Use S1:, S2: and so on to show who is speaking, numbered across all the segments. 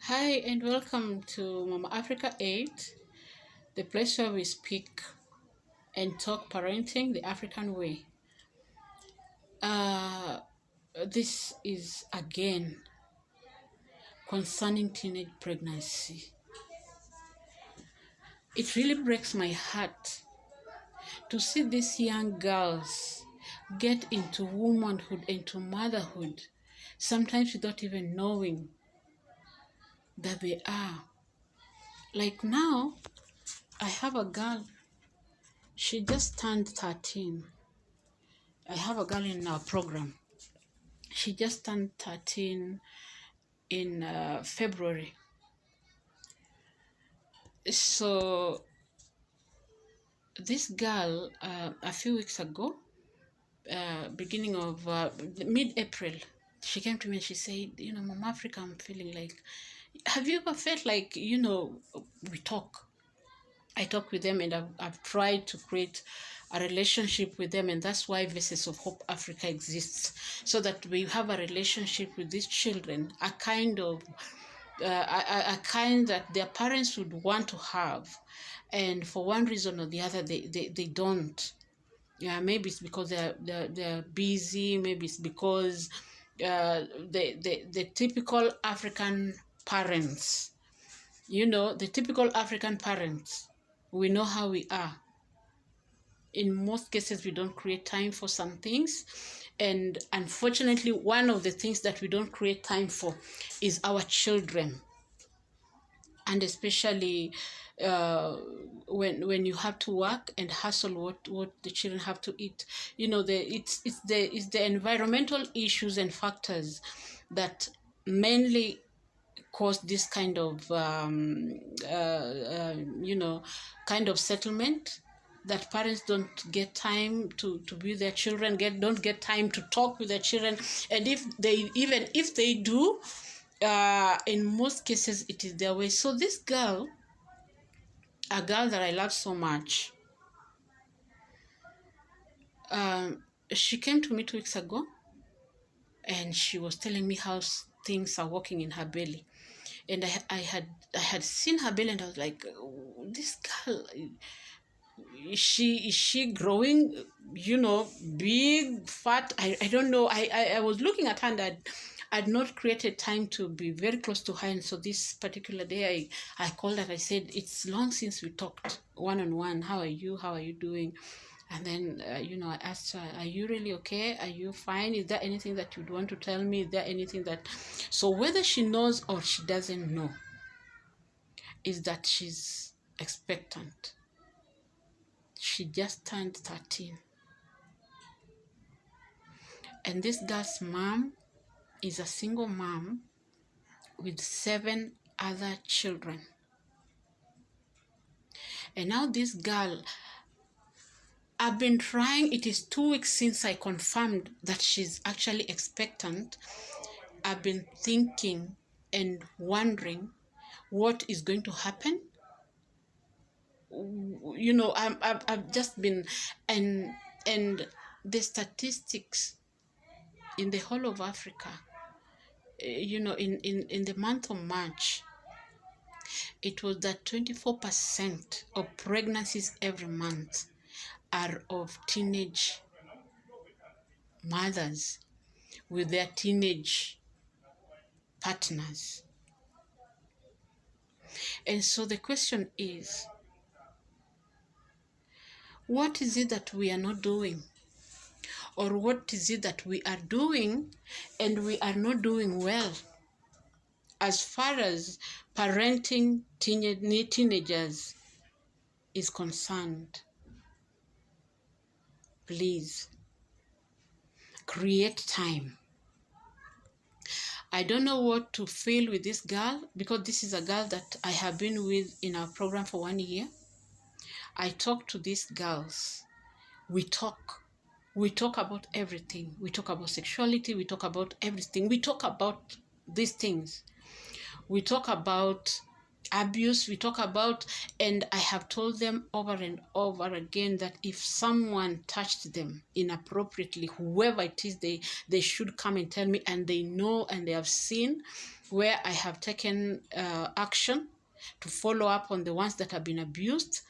S1: Hi and welcome to Mama Africa 8, the place where we speak and talk parenting the African way. Uh, this is again concerning teenage pregnancy. It really breaks my heart to see these young girls get into womanhood, into motherhood, sometimes without even knowing that they are. Like now, I have a girl, she just turned 13. I have a girl in our program. She just turned 13 in February. So this girl, a few weeks ago, beginning of mid-April, she came to me and she said, Mama Africa, I'm feeling like, have you ever felt like, we talk? I talk with them and I've tried to create a relationship with them, and that's why Voices of Hope Africa exists, so that we have a relationship with these children, a kind that their parents would want to have, and for one reason or the other they don't. Yeah, maybe it's because they're busy, maybe it's because the typical African parents, the typical African parents, we know how we are. In most cases, we don't create time for some things. And unfortunately, one of the things that we don't create time for is our children. And especially when you have to work and hustle what the children have to eat. It's the environmental issues and factors that mainly cause this kind of kind of settlement, that parents don't get time to be with their children, don't get time to talk with their children, and if they do, in most cases it is their way. So this girl, a girl that I love so much, she came to me 2 weeks ago and she was telling me how things are working in her belly. And I had seen her belly and I was like, oh, this girl, is she growing, big, fat? I don't know. I was looking at her and I'd not created time to be very close to her. And so this particular day I called her. I said, it's long since we talked one-on-one. How are you? How are you doing? And then, I asked her, are you really okay? Are you fine? Is there anything that you'd want to tell me? Is there anything that... So whether she knows or she doesn't know, is that she's expectant. She just turned 13. And this girl's mom is a single mom with 7 other children. And now this girl, I've been trying, it is 2 weeks since I confirmed that she's actually expectant. I've been thinking and wondering what is going to happen. I've just been, and the statistics in the whole of Africa, in the month of March, it was that 24% of pregnancies every month are of teenage mothers with their teenage partners. And so the question is, what is it that we are not doing? Or what is it that we are doing and we are not doing well as far as parenting teenagers is concerned? Please create time. I don't know what to feel with this girl, because this is a girl that I have been with in our program for 1 year. I talk to these girls. We talk about everything. We talk about sexuality. We talk about everything. We talk about these things. We talk about abuse. We talk about, and I have told them over and over again that if someone touched them inappropriately, whoever it is, they should come and tell me, and they know and they have seen. where I have taken action to follow up on the ones that have been abused.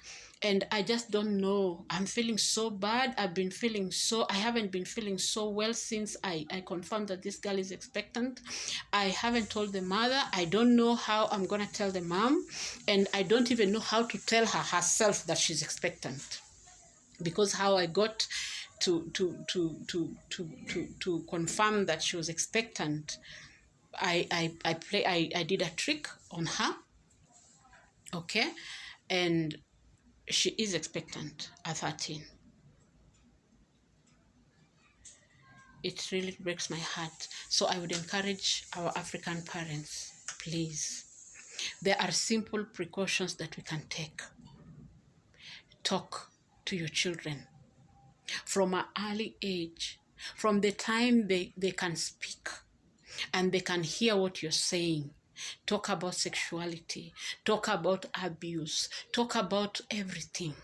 S1: And I just don't know. I'm feeling so bad. I haven't been feeling so well since I confirmed that this girl is expectant. I haven't told the mother. I don't know how I'm going to tell the mom. And I don't even know how to tell her herself that she's expectant. Because how I got to confirm that she was expectant, I did a trick on her, okay, and she is expectant at 13. It really breaks my heart. So I would encourage our African parents, please. There are simple precautions that we can take. Talk to your children from an early age, from the time they can speak and they can hear what you're saying. Talk about sexuality, talk about abuse, talk about everything.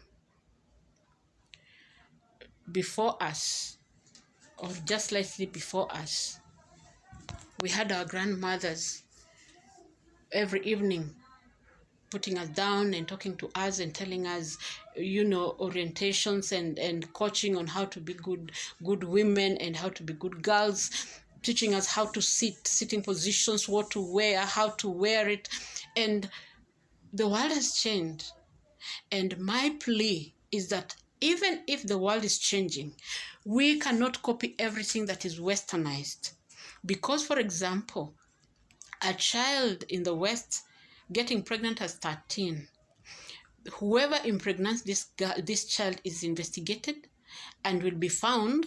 S1: Before us, or just slightly before us, we had our grandmothers every evening putting us down and talking to us and telling us, orientations and coaching on how to be good women and how to be good girls, teaching us how to sitting positions, what to wear, how to wear it. And the world has changed. And my plea is that even if the world is changing, we cannot copy everything that is westernized. Because, for example, a child in the West getting pregnant at 13, whoever impregnates this child is investigated and will be found,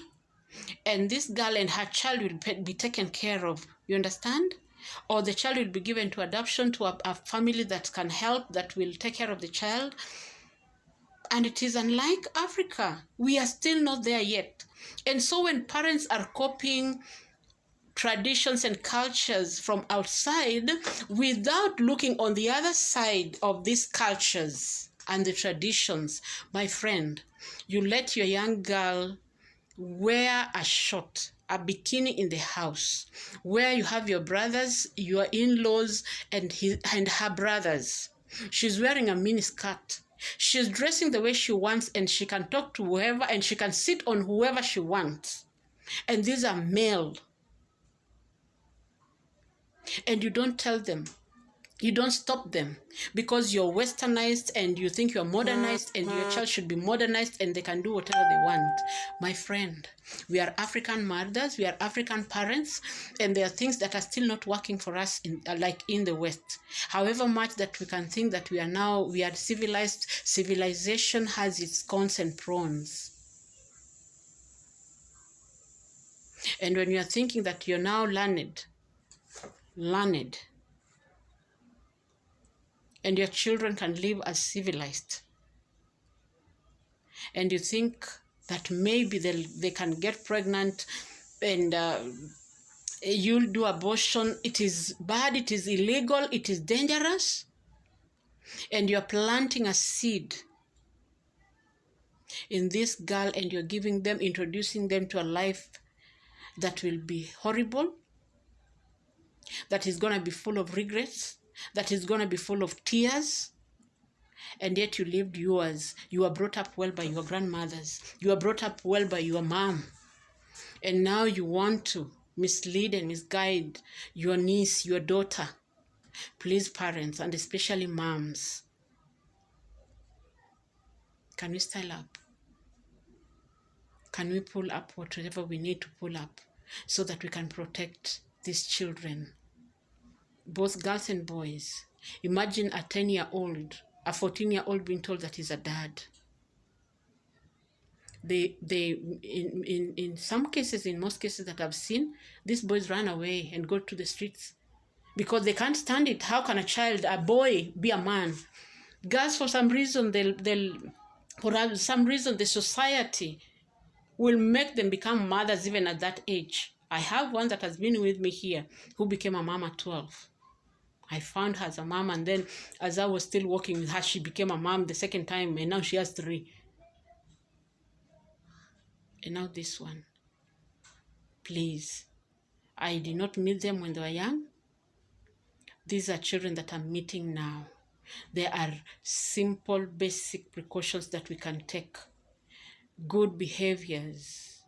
S1: and this girl and her child will be taken care of. You understand? Or the child will be given to adoption to a family that can help, that will take care of the child. And it is unlike Africa. We are still not there yet. And so when parents are copying traditions and cultures from outside without looking on the other side of these cultures and the traditions, my friend, you let your young girl wear a short, a bikini in the house, where you have your brothers, your in-laws, and her brothers. She's wearing a mini skirt. She's dressing the way she wants, and she can talk to whoever, and she can sit on whoever she wants. And these are male. And you don't tell them. You don't stop them because you're westernized and you think you're modernized and your child should be modernized and they can do whatever they want. My friend, we are African mothers, we are African parents, and there are things that are still not working for us like in the West. However much that we can think that we are civilized, civilization has its cons and pros. And when you are thinking that you're now learned, and your children can live as civilized, and you think that maybe they can get pregnant and you'll do abortion, it is bad, it is illegal, it is dangerous, and you're planting a seed in this girl and you're introducing them to a life that will be horrible, that is going to be full of regrets, that is going to be full of tears. And yet you lived yours. You were brought up well by your grandmothers. You were brought up well by your mom. And now you want to mislead and misguide your niece, your daughter. Please, parents, and especially moms, can we style up? Can we pull up whatever we need to pull up so that we can protect these children, both girls and boys? Imagine a 10-year-old, a 14-year-old being told that he's a dad. In some cases, in most cases that I've seen, these boys run away and go to the streets because they can't stand it. How can a boy, be a man? Girls, for some reason, for some reason, the society will make them become mothers even at that age. I have one that has been with me here who became a mom at 12. I found her as a mom, and then as I was still working with her, she became a mom the second time, and now she has 3. And now this one. Please. I did not meet them when they were young. These are children that are meeting now. There are simple, basic precautions that we can take. Good behaviors,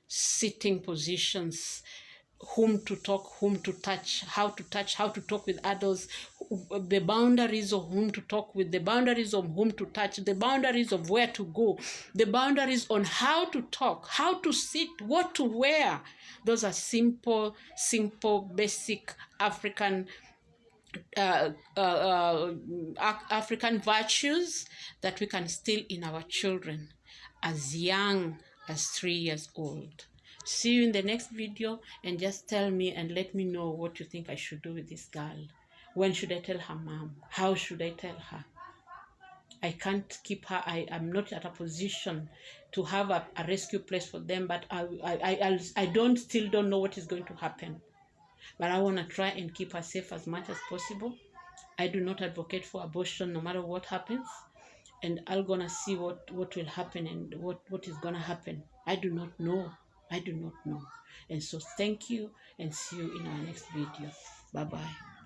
S1: sitting positions, whom to talk, whom to touch, how to talk with adults, the boundaries of whom to talk with, the boundaries of whom to touch, the boundaries of where to go, the boundaries on how to talk, how to sit, what to wear. Those are simple, basic African African virtues that we can instill in our children as young as 3 years old. See you in the next video, and just tell me and let me know what you think I should do with this girl. When should I tell her mom? How should I tell her? I can't keep her. I am not at a position to have a rescue place for them, but I still don't know what is going to happen. But I want to try and keep her safe as much as possible. I do not advocate for abortion no matter what happens. And I'm going to see what will happen and what is going to happen. I do not know. I do not know. And so thank you, and see you in our next video. Bye-bye.